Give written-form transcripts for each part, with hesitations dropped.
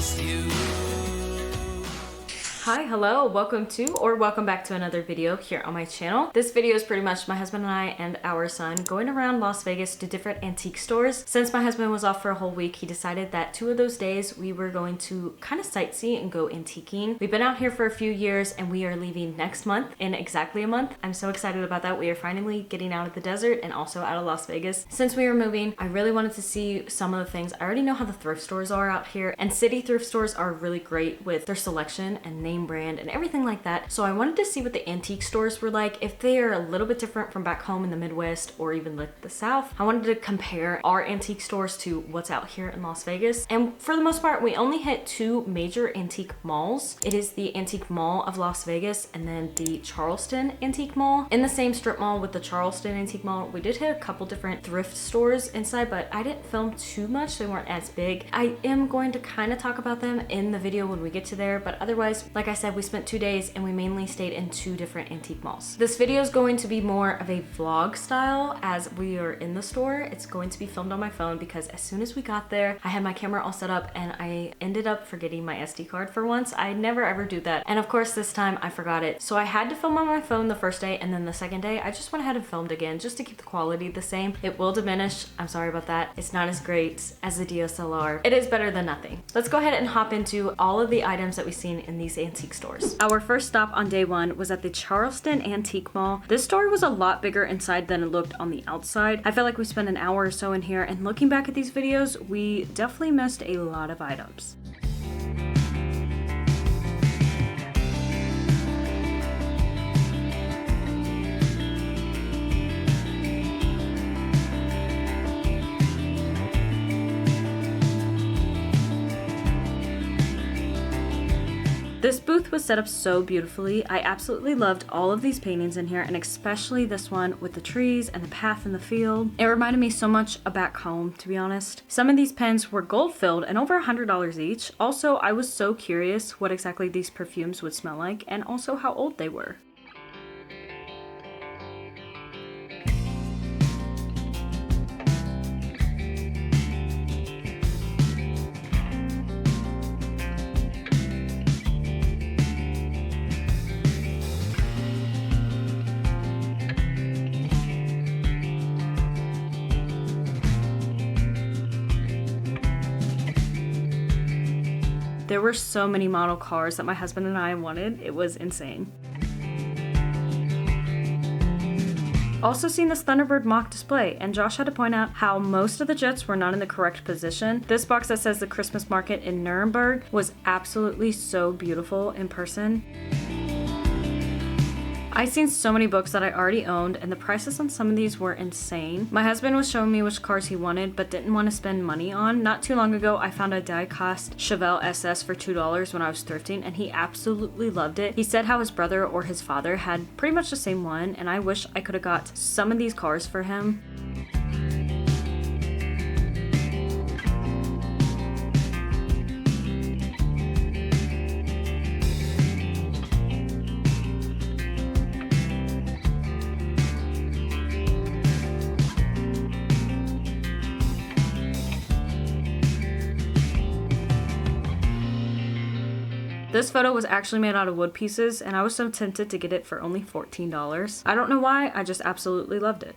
just you. Hi, hello, welcome back to another video here on my channel. This video is pretty much my husband and I and our son going around Las Vegas to different antique stores. Since my husband was off for a whole week, he decided that 2 of those days we were going to kind of sightsee and go antiquing. We've been out here for a few years and we are leaving next month in exactly a month. I'm so excited about that. We are finally getting out of the desert and also out of Las Vegas. Since we were moving, I really wanted to see some of the things. I already know how the thrift stores are out here, and city thrift stores are really great with their selection and name brand and everything like that. So I wanted to see what the antique stores were like, if they are a little bit different from back home in the Midwest or even like the South. I wanted to compare our antique stores to what's out here in Las Vegas. And for the most part, we only hit 2 major antique malls. It is the Antique Mall of Las Vegas and then the Charleston Antique Mall. In the same strip mall with the Charleston Antique Mall, we did hit a couple different thrift stores inside, but I didn't film too much. They weren't as big. I am going to kind of talk about them in the video when we get to there, but otherwise, like I said, we spent 2 days and we mainly stayed in 2 different antique malls. This video is going to be more of a vlog style as we are in the store. It's going to be filmed on my phone because as soon as we got there, I had my camera all set up and I ended up forgetting my SD card for once. I never ever do that. And of course this time I forgot it. So I had to film on my phone the first day, and then the second day I just went ahead and filmed again just to keep the quality the same. It will diminish. I'm sorry about that. It's not as great as the DSLR. It is better than nothing. Let's go ahead and hop into all of the items that we've seen in these antique stores. Our first stop on day 1 was at the Charleston Antique Mall. This store was a lot bigger inside than it looked on the outside. I felt like we spent an hour or so in here, and looking back at these videos, we definitely missed a lot of items. This booth was set up so beautifully. I absolutely loved all of these paintings in here, and especially this one with the trees and the path in the field. It reminded me so much of back home, to be honest. Some of these pens were gold filled and over $100 each. Also, I was so curious what exactly these perfumes would smell like and also how old they were. There were so many model cars that my husband and I wanted. It was insane. Also seen this Thunderbird mock display, and Josh had to point out how most of the jets were not in the correct position. This box that says the Christmas market in Nuremberg was absolutely so beautiful in person. I seen so many books that I already owned, and the prices on some of these were insane. My husband was showing me which cars he wanted but didn't want to spend money on. Not too long ago, I found a die-cast Chevelle SS for $2 when I was thrifting, and he absolutely loved it. He said how his brother or his father had pretty much the same one, and I wish I could have got some of these cars for him. This photo was actually made out of wood pieces, and I was so tempted to get it for only $14. I don't know why, I just absolutely loved it.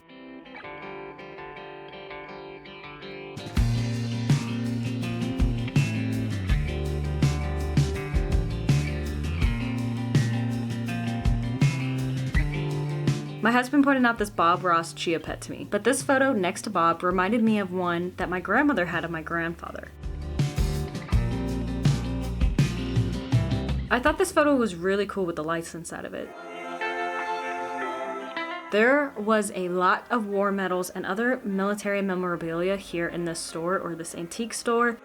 My husband pointed out this Bob Ross chia pet to me, but this photo next to Bob reminded me of one that my grandmother had of my grandfather. I thought this photo was really cool with the lights inside of it. There was a lot of war medals and other military memorabilia here in this store, or this antique store.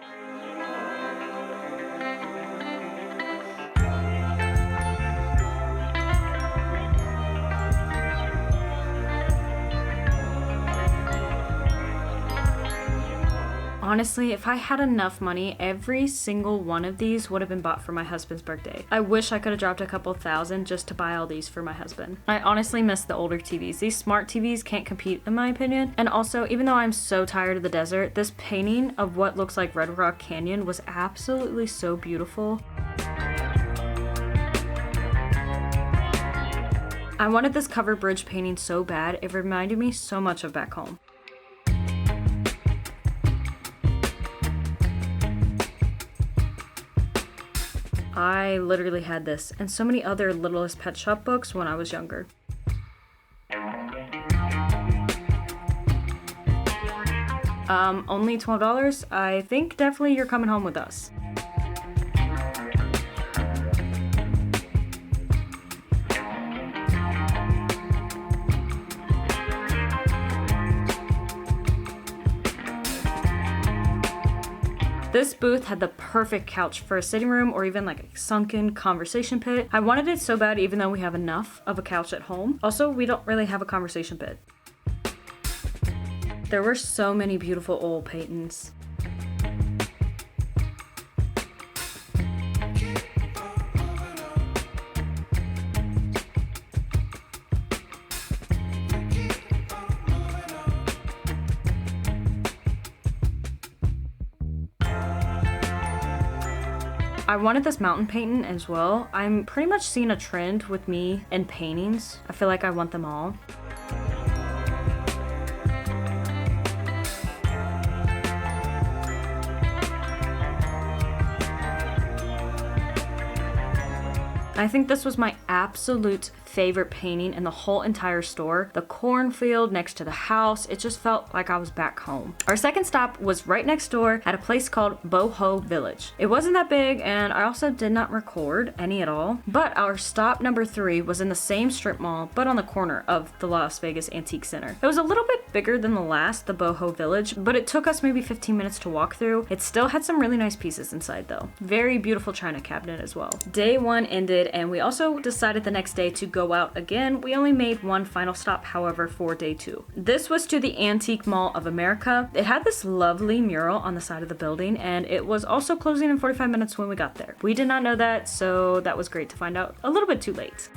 honestly, if I had enough money, every single one of these would have been bought for my husband's birthday. I wish I could have dropped a couple thousand just to buy all these for my husband. I honestly miss the older TVs. These smart TVs can't compete in my opinion. And also, even though I'm so tired of the desert, this painting of what looks like Red Rock Canyon was absolutely so beautiful. I wanted this covered bridge painting so bad, it reminded me so much of back home. I literally had this and so many other Littlest Pet Shop books when I was younger. Only $12? I think definitely you're coming home with us. This booth had the perfect couch for a sitting room or even like a sunken conversation pit. I wanted it so bad even though we have enough of a couch at home. Also, we don't really have a conversation pit. There were so many beautiful oil paintings. I wanted this mountain painting as well. I'm pretty much seeing a trend with me and paintings. I feel like I want them all. I think this was my absolute favorite painting in the whole entire store. The cornfield next to the house, it just felt like I was back home. Our second stop was right next door at a place called Boho Village. It wasn't that big and I also did not record any at all, but our stop number 3 was in the same strip mall but on the corner of the Las Vegas Antique Center. It was a little bit bigger than the last, the Boho Village, but it took us maybe 15 minutes to walk through. It still had some really nice pieces inside though. Very beautiful china cabinet as well. Day 1 ended and we also decided the next day to go out again. We only made one final stop, however, for day 2. This was to the Antique Mall of America. It had this lovely mural on the side of the building, and it was also closing in 45 minutes when we got there. We did not know that, so that was great to find out a little bit too late.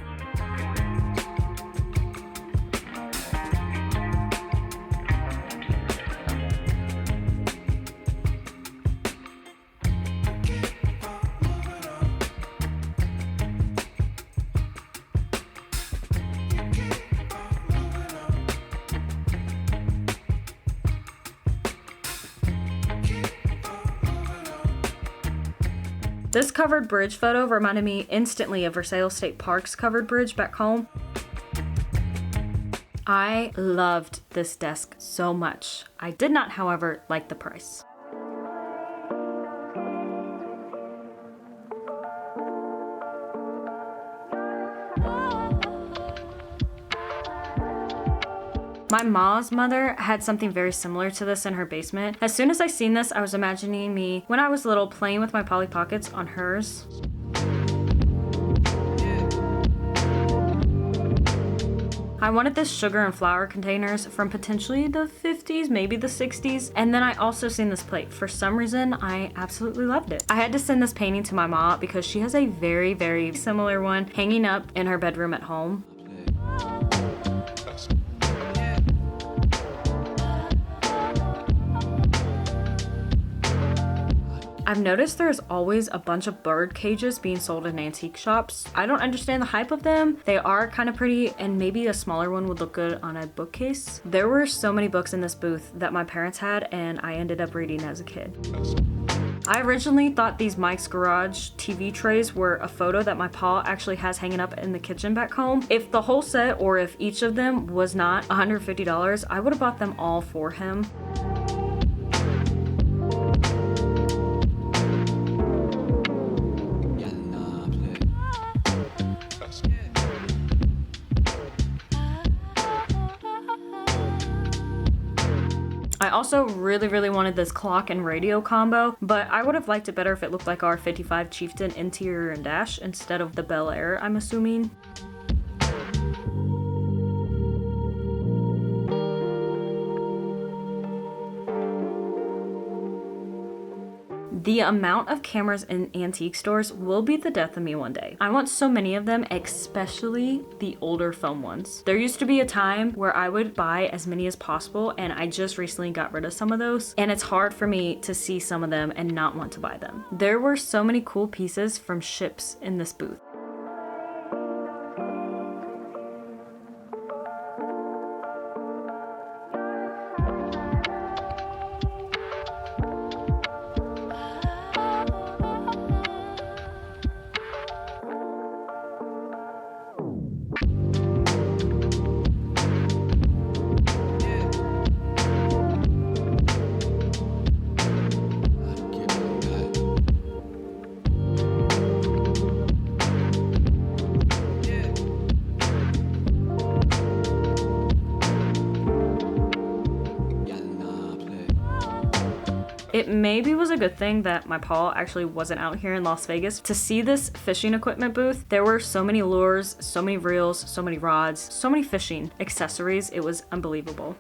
This covered bridge photo reminded me instantly of Versailles State Park's covered bridge back home. I loved this desk so much. I did not, however, like the price. My mom's mother had something very similar to this in her basement. As soon as I seen this, I was imagining me when I was little playing with my Polly Pockets on hers. I wanted this sugar and flour containers from potentially the 50s, maybe the 60s. And then I also seen this plate. For some reason, I absolutely loved it. I had to send this painting to my mom because she has a very, very similar one hanging up in her bedroom at home. I've noticed there's always a bunch of bird cages being sold in antique shops. I don't understand the hype of them. They are kind of pretty and maybe a smaller one would look good on a bookcase. There were so many books in this booth that my parents had and I ended up reading as a kid. I originally thought these Mike's Garage TV trays were a photo that my pa actually has hanging up in the kitchen back home. If the whole set or if each of them was not $150, I would have bought them all for him. I also really wanted this clock and radio combo, but I would have liked it better if it looked like our 55 Chieftain interior and dash instead of the Bel Air, I'm assuming. The amount of cameras in antique stores will be the death of me one day. I want so many of them, especially the older foam ones. There used to be a time where I would buy as many as possible, and I just recently got rid of some of those, and it's hard for me to see some of them and not want to buy them. There were so many cool pieces from ships in this booth. It maybe was a good thing that my Paul actually wasn't out here in Las Vegas to see this fishing equipment booth. There were so many lures, so many reels, so many rods, so many fishing accessories. It was unbelievable.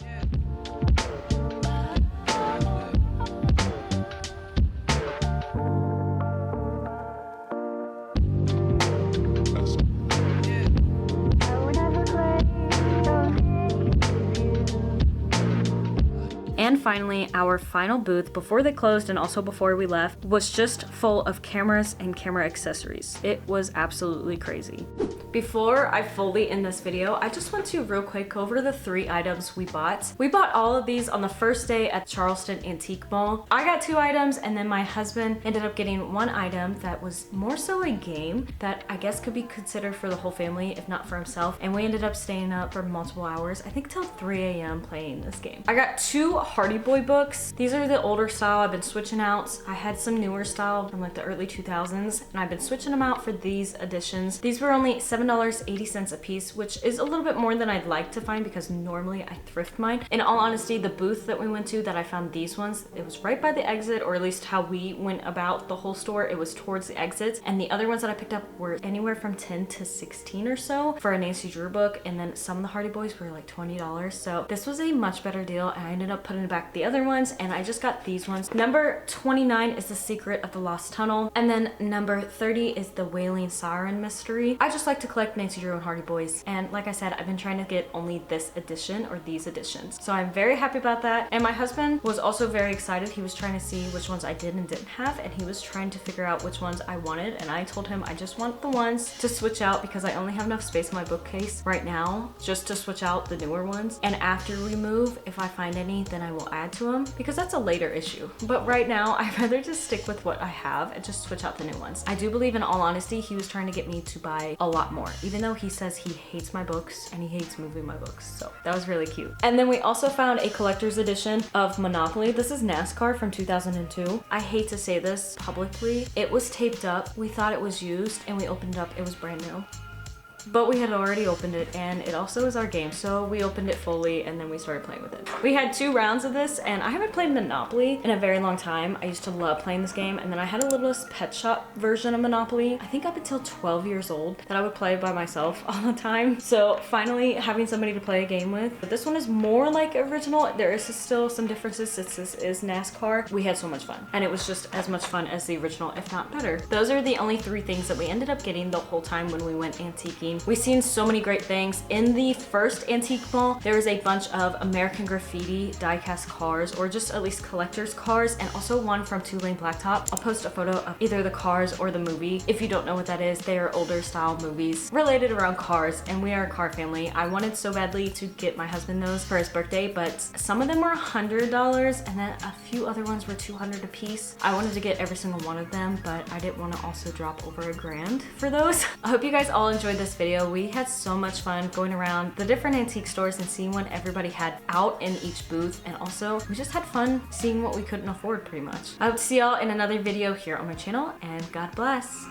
And finally, our final booth before they closed and also before we left was just full of cameras and camera accessories. It was absolutely crazy. Before I fully end this video, I just want to real quick go over the 3 items we bought. We bought all of these on the first day at Charleston Antique Mall. I got 2 items, and then my husband ended up getting 1 item that was more so a game that I guess could be considered for the whole family, if not for himself. And we ended up staying up for multiple hours, I think till 3 a.m. playing this game. I got 2 Hardy Boy books. These are the older style. I've been switching out. I had some newer style from like the early 2000s, and I've been switching them out for these editions. These were only $7.80 a piece, which is a little bit more than I'd like to find because normally I thrift mine. In all honesty, the booth that we went to that I found these ones, it was right by the exit, or at least how we went about the whole store. It was towards the exit, and the other ones that I picked up were anywhere from 10 to 16 or so for a Nancy Drew book, and then some of the Hardy Boys were like $20. So this was a much better deal, and I ended up putting back the other ones, and I just got these ones. Number 29 is The Secret of the Lost Tunnel, and then number 30 is The Wailing Siren Mystery. I just like to collect Nancy Drew and Hardy Boys, and like I said, I've been trying to get only this edition or these editions, so I'm very happy about that. And my husband was also very excited. He was trying to see which ones I did and didn't have, and he was trying to figure out which ones I wanted, and I told him I just want the ones to switch out because I only have enough space in my bookcase right now just to switch out the newer ones, and after we move, if I find any, then I will add to them because that's a later issue. But right now, I'd rather just stick with what I have and just switch out the new ones. I do believe, in all honesty, he was trying to get me to buy a lot more, even though he says he hates my books and he hates moving my books. So that was really cute. And then we also found a collector's edition of Monopoly. This is NASCAR from 2002. I hate to say this publicly. It was taped up. We thought it was used, and we opened it up. It was brand new. But we had already opened it, and it also is our game, so we opened it fully and then we started playing with it. We had 2 rounds of this, and I haven't played Monopoly in a very long time. I used to love playing this game, and then I had a little pet shop version of Monopoly, I think up until 12 years old, that I would play by myself all the time. So finally having somebody to play a game with. But this one is more like original. There is still some differences since this is NASCAR. We had so much fun, and it was just as much fun as the original, if not better. Those are the only 3 things that we ended up getting the whole time when we went antiquing. We've seen so many great things. In the first antique mall, there was a bunch of American Graffiti die-cast cars, or just at least collector's cars, and also one from 2 Lane Blacktop. I'll post a photo of either the cars or the movie. If you don't know what that is, they are older style movies related around cars, and we are a car family. I wanted so badly to get my husband those for his birthday, but some of them were $100, and then a few other ones were $200 a piece. I wanted to get every single one of them, but I didn't want to also drop over $1,000 for those. I hope you guys all enjoyed this video. We had so much fun going around the different antique stores and seeing what everybody had out in each booth, and also we just had fun seeing what we couldn't afford pretty much. I hope to see y'all in another video here on my channel, and God bless.